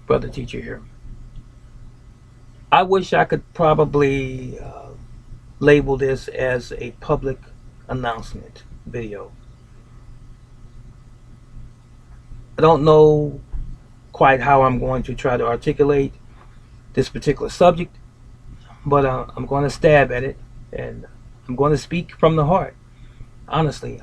Brother Teacher here. I wish I could probably label this as a public announcement video. I don't know quite how I'm going to try to articulate this particular subject, but I'm going to stab at it, and I'm going to speak from the heart. Honestly,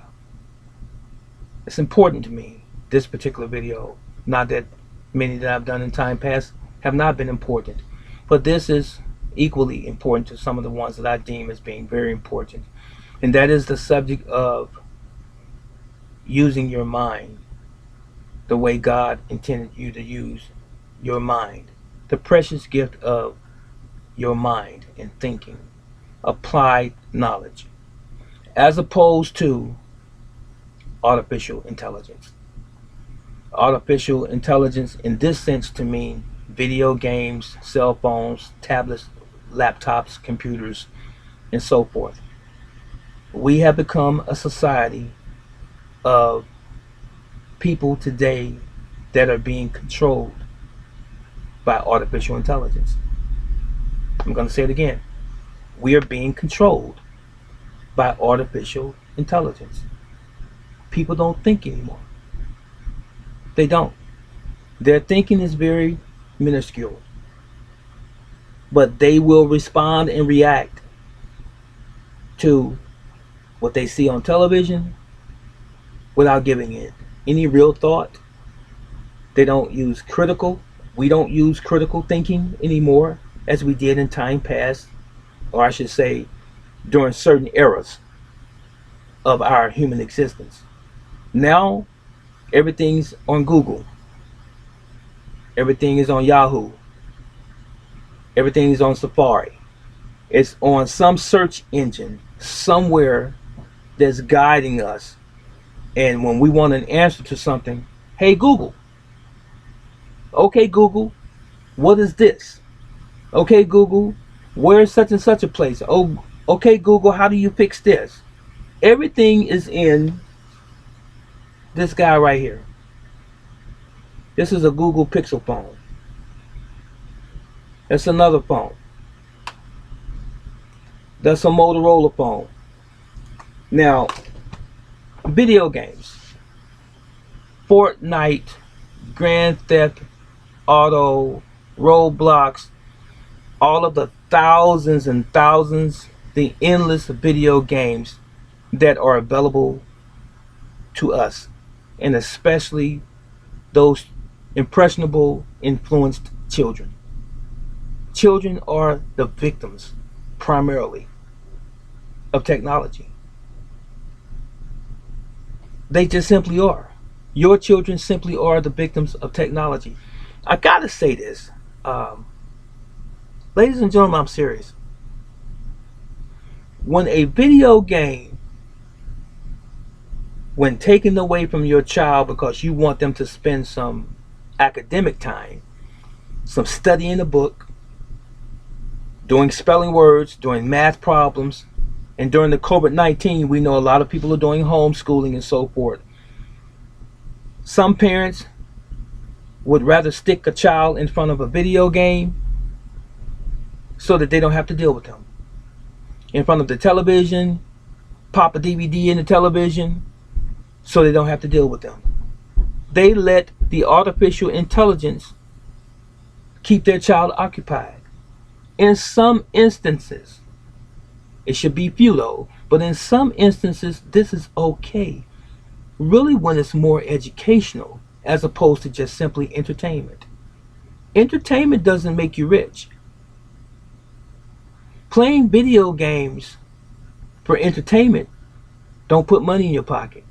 it's important to me, this particular video. Not that many that I've done in time past have not been important, but this is equally important to some of the ones that I deem as being very important. And that is the subject of using your mind the way God intended you to use your mind. The precious gift of your mind and thinking, applied knowledge, as opposed to artificial intelligence. Artificial intelligence in this sense to mean video games, cell phones, tablets, laptops, computers, and so forth. We have become a society of people today that are being controlled by artificial intelligence. I'm going to say it again. We are being controlled by artificial intelligence. People don't think anymore. They don't. Their thinking is very minuscule, but they will respond and react to what they see on television without giving it any real thought. They don't use critical. We don't use critical thinking anymore as we did in time past, or I should say, during certain eras of our human existence. Now, everything's on Google. Everything is on Yahoo. Everything is on Safari. It's on some search engine somewhere that's guiding us. And when we want an answer to something, hey Google. Okay Google, what is this? Okay Google, where is such and such a place? Oh, okay Google, how do you fix this? Everything is in this guy right here. This is a Google Pixel phone. That's another phone. That's a Motorola phone. Now, video games. Fortnite, Grand Theft Auto, Roblox, all of the thousands and thousands, the endless video games that are available to us, and especially those impressionable, influenced children. Children are the victims, primarily, of technology. They just simply are. Your children simply are the victims of technology. I gotta say this. Ladies and gentlemen, I'm serious. When a video game, when taken away from your child because you want them to spend some academic time, some studying a book, doing spelling words, doing math problems, and during the COVID-19, we know a lot of people are doing homeschooling and so forth. Some parents would rather stick a child in front of a video game so that they don't have to deal with them. In front of the television, pop a DVD in the television so they don't have to deal with them. They let the artificial intelligence keep their child occupied. In some instances, it should be few though, but in some instances, this is okay. Really, when it's more educational as opposed to just simply entertainment. Entertainment doesn't make you rich. Playing video games for entertainment don't put money in your pocket.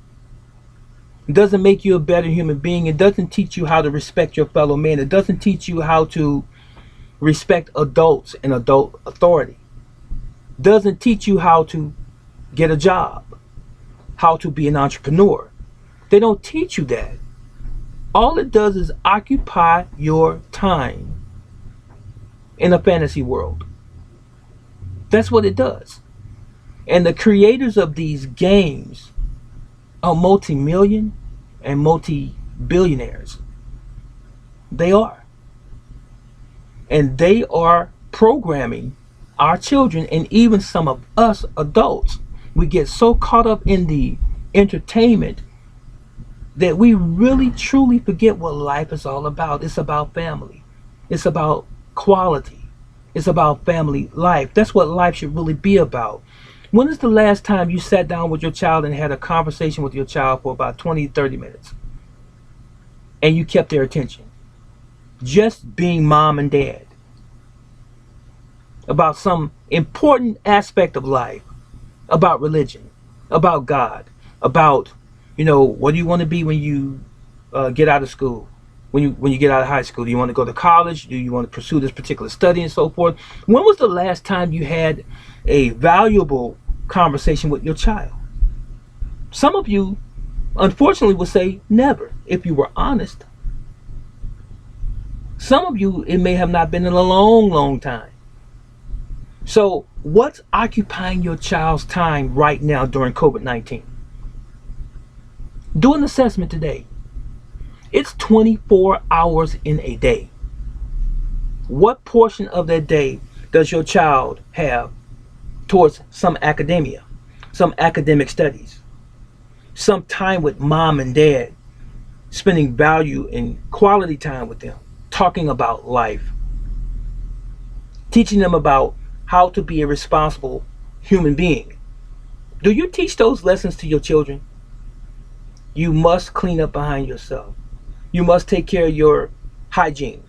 It doesn't make you a better human being. It doesn't teach you how to respect your fellow man. It doesn't teach you how to respect adults and adult authority. It doesn't teach you how to get a job, how to be an entrepreneur. They don't teach you that. All it does is occupy your time in a fantasy world. That's what it does. And the creators of these games are multi-million and multi-billionaires. They are. And they are programming our children and even some of us adults. We get so caught up in the entertainment that we really truly forget what life is all about. It's about family, it's about quality, it's about family life. That's what life should really be about. When is the last time you sat down with your child and had a conversation with your child for about 20, 30 minutes and you kept their attention? Just being mom and dad about some important aspect of life, about religion, about God, about, what do you want to be when you get out of school? When you get out of high school, do you want to go to college? Do you want to pursue this particular study and so forth? When was the last time you had a valuable conversation with your child? Some of you, unfortunately, would say never, if you were honest. Some of you, it may have not been in a long, long time. So, what's occupying your child's time right now during COVID-19? Do an assessment today. It's 24 hours in a day. What portion of that day does your child have towards some academia, some academic studies, some time with mom and dad, spending value and quality time with them, talking about life, teaching them about how to be a responsible human being? Do you teach those lessons to your children? You must clean up behind yourself. You must take care of your hygiene.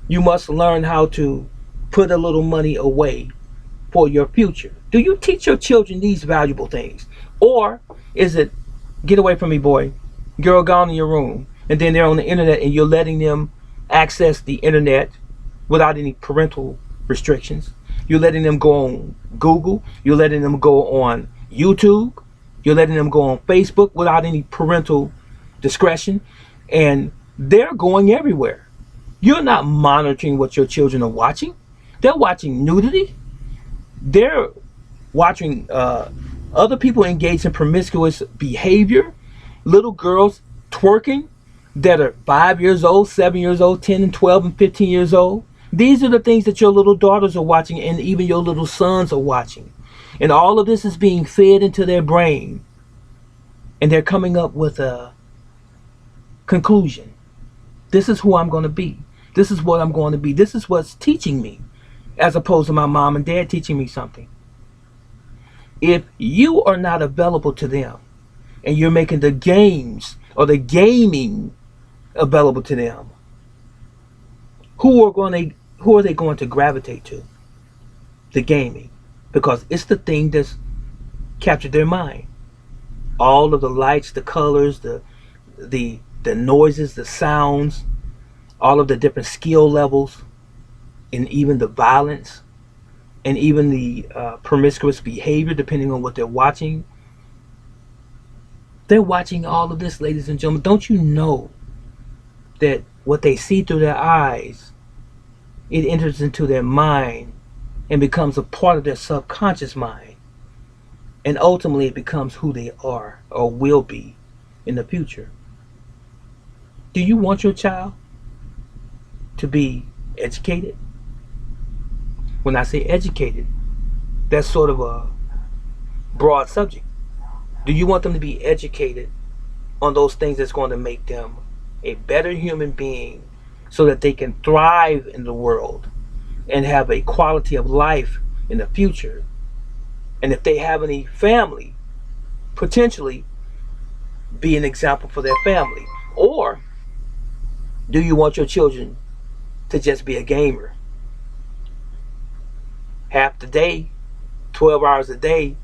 You must learn how to put a little money away for your future. Do you teach your children these valuable things? Or is it, get away from me, boy, girl, gone in your room, and then they're on the internet and you're letting them access the internet without any parental restrictions? You're letting them go on Google. You're letting them go on YouTube. You're letting them go on Facebook without any parental discretion. And they're going everywhere. You're not monitoring what your children are watching. They're watching nudity. They're watching other people engage in promiscuous behavior. Little girls twerking that are 5 years old, 7 years old, 10 and 12 and 15 years old. These are the things that your little daughters are watching and even your little sons are watching. And all of this is being fed into their brain. And they're coming up with a conclusion. This is who I'm going to be. This is what I'm going to be. This is what's teaching me, as opposed to my mom and dad teaching me something. If you are not available to them and you're making the games or the gaming available to them, who are they going to gravitate to? The gaming, because it's the thing that's captured their mind. All of the lights, the colors, the noises, the sounds, all of the different skill levels, and even the violence, and even the promiscuous behavior, depending on what they're watching. They're watching all of this, ladies and gentlemen. Don't you know that what they see through their eyes, it enters into their mind and becomes a part of their subconscious mind, and ultimately it becomes who they are or will be in the future? Do you want your child to be educated? When I say educated, that's sort of a broad subject. Do you want them to be educated on those things that's going to make them a better human being so that they can thrive in the world and have a quality of life in the future? And if they have any family, potentially be an example for their family. Or do you want your children to just be a gamer? Half the day, 12 hours a day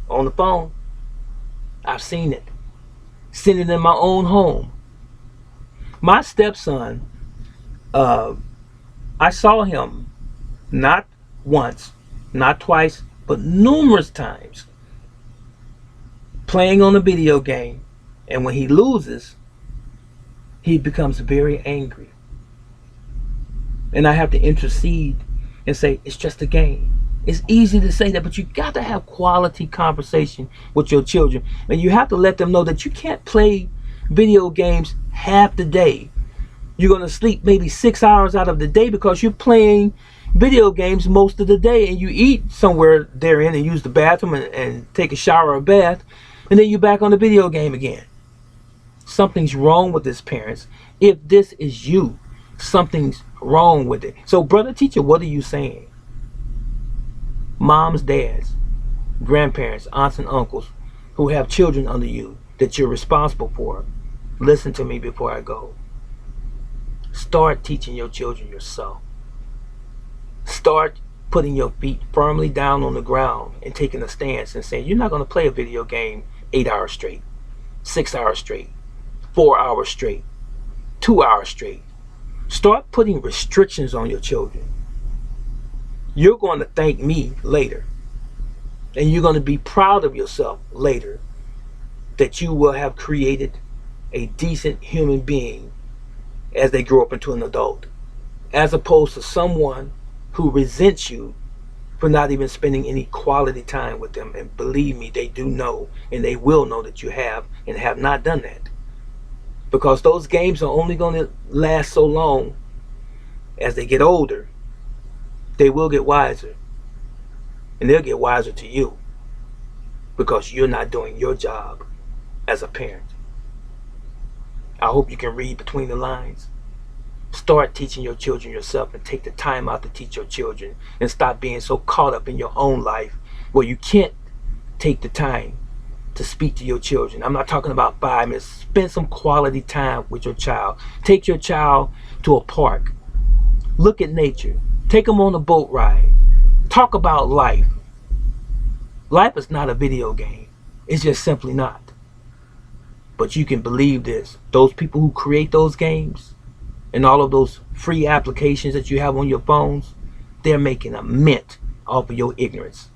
on the phone. I've seen it. Seen it in my own home. My stepson, I saw him not once, not twice, but numerous times playing on a video game. And when he loses, he becomes very angry. And I have to intercede and say, it's just a game. It's easy to say that, but you got to have quality conversation with your children. And you have to let them know that you can't play video games half the day You're going to sleep maybe 6 hours out of the day because you're playing video games most of the day, and you eat somewhere therein and use the bathroom and take a shower or a bath, and then you're back on the video game again. Something's wrong with this, parents. If this is you, something's wrong with it. So, brother teacher, what are you saying? Moms, dads, grandparents, aunts, and uncles who have children under you that you're responsible for, listen to me before I go. Start teaching your children yourself. Start putting your feet firmly down on the ground and taking a stance and saying, you're not going to play a video game 8 hours straight, 6 hours straight, 4 hours straight, 2 hours straight. Start putting restrictions on your children. You're going to thank me later. And you're going to be proud of yourself later that you will have created a decent human being as they grow up into an adult, as opposed to someone who resents you for not even spending any quality time with them. And believe me, they do know, and they will know that you have and have not done that, because those games are only going to last so long. As they get older, they will get wiser, and they'll get wiser to you because you're not doing your job as a parent. I hope you can read between the lines. Start teaching your children yourself, and take the time out to teach your children, and stop being so caught up in your own life where you can't take the time to speak to your children. I'm not talking about 5 minutes. Spend some quality time with your child. Take your child to a park. Look at nature. Take them on a boat ride. Talk about life. Life is not a video game. It's just simply not. But you can believe this. Those people who create those games and all of those free applications that you have on your phones, they're making a mint off of your ignorance.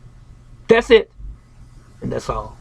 That's it. And that's all.